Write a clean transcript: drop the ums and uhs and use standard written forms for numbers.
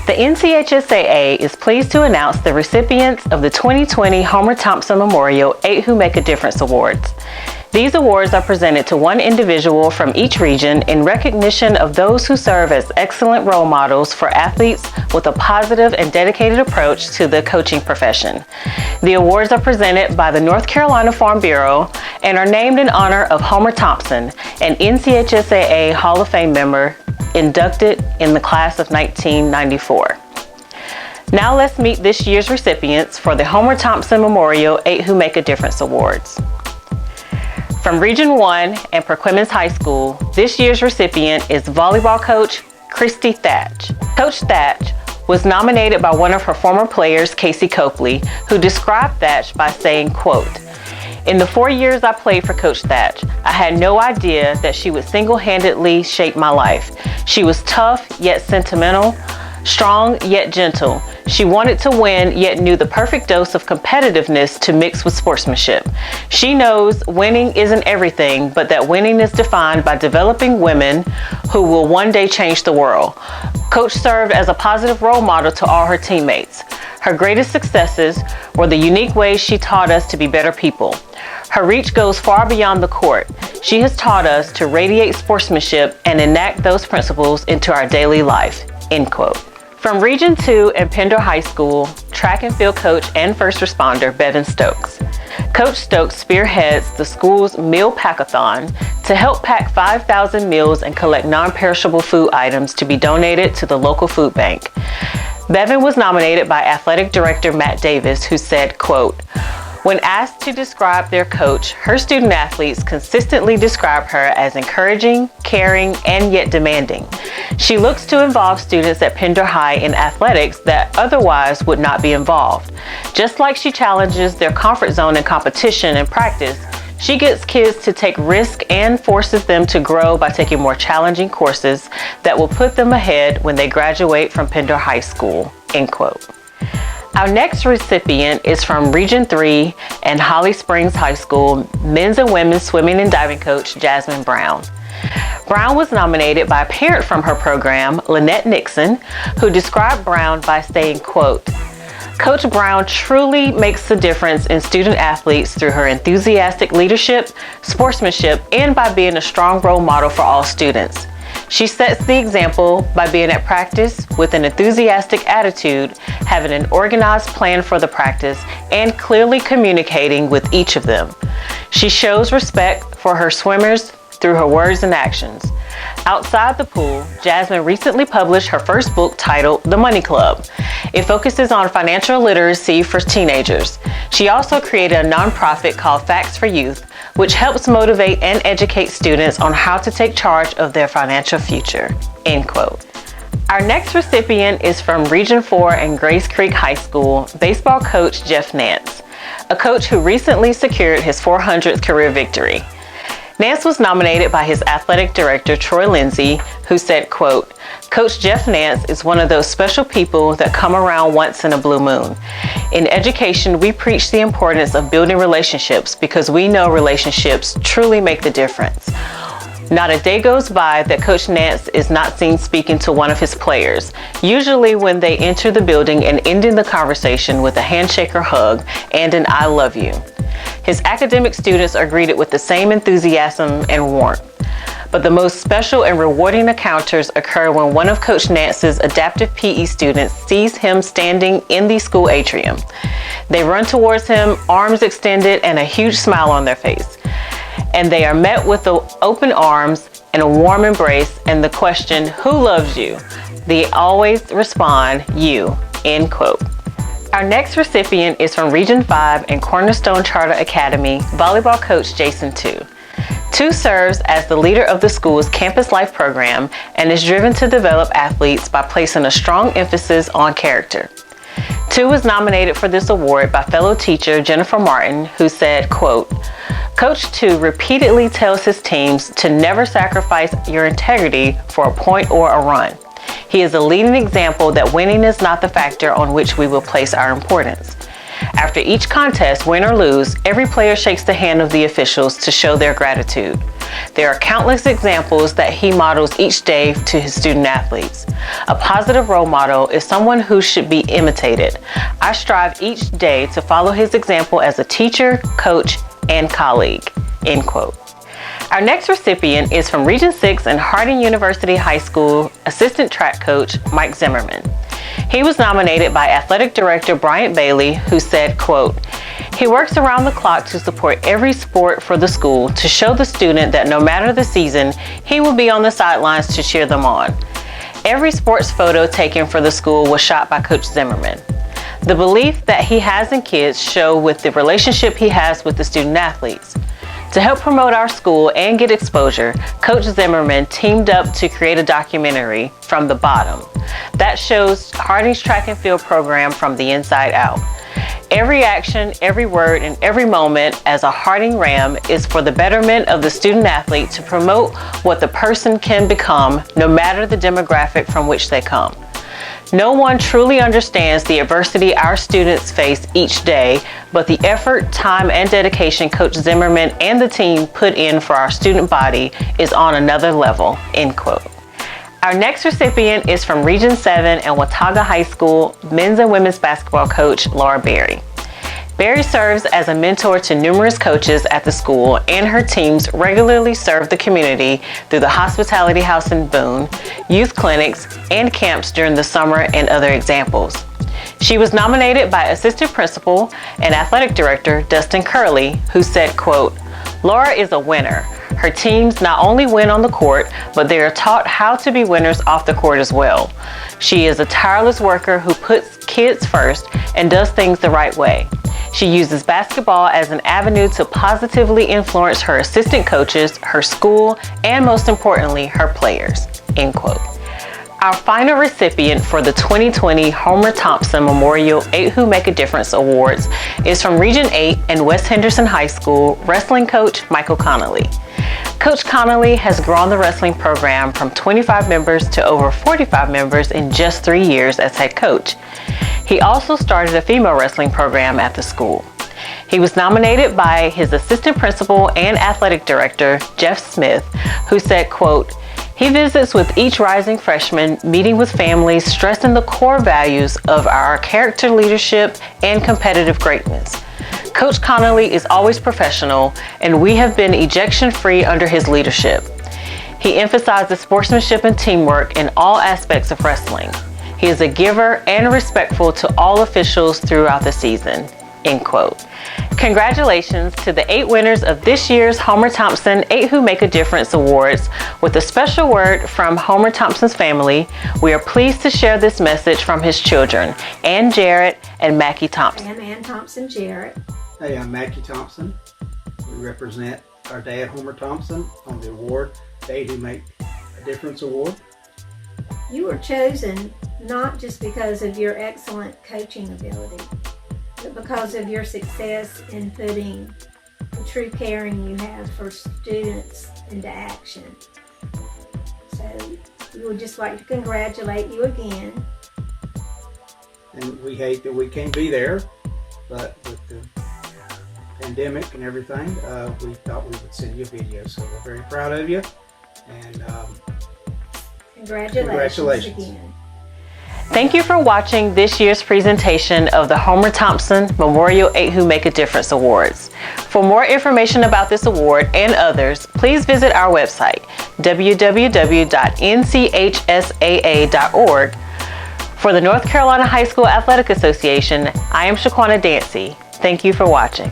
The NCHSAA is pleased to announce the recipients of the 2020 Homer Thompson Memorial 8 Who Make a Difference Awards. These awards are presented to one individual from each region in recognition of those who serve as excellent role models for athletes with a positive and dedicated approach to the coaching profession. The awards are presented by the North Carolina Farm Bureau and are named in honor of Homer Thompson, an NCHSAA Hall of Fame member inducted in the class of 1994. Now let's meet this year's recipients for the Homer Thompson Memorial 8 Who Make a Difference Awards. From Region 1 and Perquimans High School, this year's recipient is volleyball coach KRISTIE THACH. Coach Thatch was nominated by one of her former players, Casey Copley, who described Thatch by saying, quote, "In the 4 years I played for Coach Thatch, I had no idea that she would single-handedly shape my life. She was tough yet sentimental, strong yet gentle. She wanted to win yet knew the perfect dose of competitiveness to mix with sportsmanship. She knows winning isn't everything, but that winning is defined by developing women who will one day change the world." Coach served as a positive role model to all her teammates. Her greatest successes were the unique ways she taught us to be better people. Her reach goes far beyond the court. She has taught us to radiate sportsmanship and enact those principles into our daily life, end quote. From Region 2 and Pender High School, track and field coach and first responder BEVIN Stokes. Coach Stokes spearheads the school's meal pack-a-thon to help pack 5,000 meals and collect non-perishable food items to be donated to the local food bank. BEVIN was nominated by Athletic Director Matt Davis, who said, quote, "When asked to describe their coach, her student athletes consistently describe her as encouraging, caring, and yet demanding. She looks to involve students at Pender High in athletics that otherwise would not be involved. Just like she challenges their comfort zone in competition and practice, she gets kids to take risk and forces them to grow by taking more challenging courses that will put them ahead when they graduate from Pender High School," end quote. Our next recipient is from Region 3 and Holly Springs High School men's and women's swimming and diving coach Jasmine Brown. Brown was nominated by a parent from her program, Lynette Nixon, who described Brown by saying, quote, "Coach Brown truly makes a difference in student athletes through her enthusiastic leadership, sportsmanship, and by being a strong role model for all students. She sets the example by being at practice with an enthusiastic attitude, having an organized plan for the practice, and clearly communicating with each of them. She shows respect for her swimmers through her words and actions. Outside the pool, Jasmine recently published her first book titled The Money Club. It focuses on financial literacy for teenagers. She also created a nonprofit called Facts for Youth, which helps motivate and educate students on how to take charge of their financial future," end quote. Our next recipient is from Region 4 and Grace Creek High School baseball coach Jeff Nance, a coach who recently secured his 400th career victory. Nance was nominated by his athletic director, Troy Lindsay, who said, quote, "Coach Jeff Nance is one of those special people that come around once in a blue moon. In education, we preach the importance of building relationships because we know relationships truly make the difference. Not a day goes by that Coach Nance is not seen speaking to one of his players, usually when they enter the building and ending the conversation with a handshake or hug and an I love you. His academic students are greeted with the same enthusiasm and warmth. But the most special and rewarding encounters occur when one of Coach Nance's adaptive PE students sees him standing in the school atrium. They run towards him, arms extended and a huge smile on their face. And they are met with the open arms and a warm embrace and the question, who loves you? They always respond, you, end quote. Our next recipient is from Region 5 and Cornerstone Charter Academy volleyball coach Jason Tu. Tu serves as the leader of the school's campus life program and is driven to develop athletes by placing a strong emphasis on character. Tu was nominated for this award by fellow teacher Jennifer Martin, who said, quote, "Coach Tu repeatedly tells his teams to never sacrifice your integrity for a point or a run. He is a leading example that winning is not the factor on which we will place our importance. After each contest, win or lose, every player shakes the hand of the officials to show their gratitude. There are countless examples that he models each day to his student athletes. A positive role model is someone who should be imitated. I strive each day to follow his example as a teacher, coach, and colleague." End quote. Our next recipient is from Region 6 and Harding University High School assistant track coach Mike Zimmerman. He was nominated by Athletic Director Bryant Bailey, who said, quote, "He works around the clock to support every sport for the school to show the student that no matter the season, he will be on the sidelines to cheer them on. Every sports photo taken for the school was shot by Coach Zimmerman. The belief that he has in kids show with the relationship he has with the student athletes. To help promote our school and get exposure, Coach Zimmerman teamed up to create a documentary, From the Bottom, that shows Harding's track and field program from the inside out. Every action, every word, and every moment as a Harding Ram is for the betterment of the student athlete to promote what the person can become, no matter the demographic from which they come. No one truly understands the adversity our students face each day, but the effort, time, and dedication Coach Zimmerman and the team put in for our student body is on another level." End quote. Our next recipient is from Region 7 and WATAUGA High School men's and women's basketball coach Laura Berry. Berry serves as a mentor to numerous coaches at the school, and her teams regularly serve the community through the Hospitality House in Boone, youth clinics, and camps during the summer and other examples. She was nominated by Assistant Principal and Athletic Director Dustin Curley, who said, quote, "Laura is a winner. Her teams not only win on the court, but they are taught how to be winners off the court as well. She is a tireless worker who puts kids first and does things the right way. She uses basketball as an avenue to positively influence her assistant coaches, her school, and most importantly, her players." End quote. Our final recipient for the 2020 Homer Thompson Memorial 8 Who Make a Difference Awards is from Region 8 and West Henderson High School wrestling coach Michael Connelly. Coach Connelly has grown the wrestling program from 25 members to over 45 members in just 3 years as head coach. He also started a female wrestling program at the school. He was nominated by his assistant principal and athletic director, Jeff Smith, who said, quote, "He visits with each rising freshman, meeting with families, stressing the core values of our character leadership and competitive greatness. Coach Connelly is always professional, and we have been ejection-free under his leadership. He emphasizes sportsmanship and teamwork in all aspects of wrestling. He is a giver and respectful to all officials throughout the season." End quote. Congratulations to the 8 winners of this year's Homer Thompson 8 Who Make a Difference Awards. With a special word from Homer Thompson's family, we are pleased to share this message from his children, Ann Jarrett and Mackie Thompson. I'm Ann Thompson Jarrett. Hey, I'm Mackie Thompson. We represent our dad, Homer Thompson, on the award, the 8 Who Make a Difference Award. You were chosen not just because of your excellent coaching ability, but because of your success in putting the true caring you have for students into action. So we would just like to congratulate you again. And we hate that we can't be there, but with the pandemic and everything, we thought we would send you a video. So we're very proud of you, and congratulations again. Thank you for watching this year's presentation of the Homer Thompson Memorial 8 Who Make a Difference Awards. For more information about this award and others, please visit our website, www.nchsaa.org. For the North Carolina High School Athletic Association, I am CHIQUANA DANCY. Thank you for watching.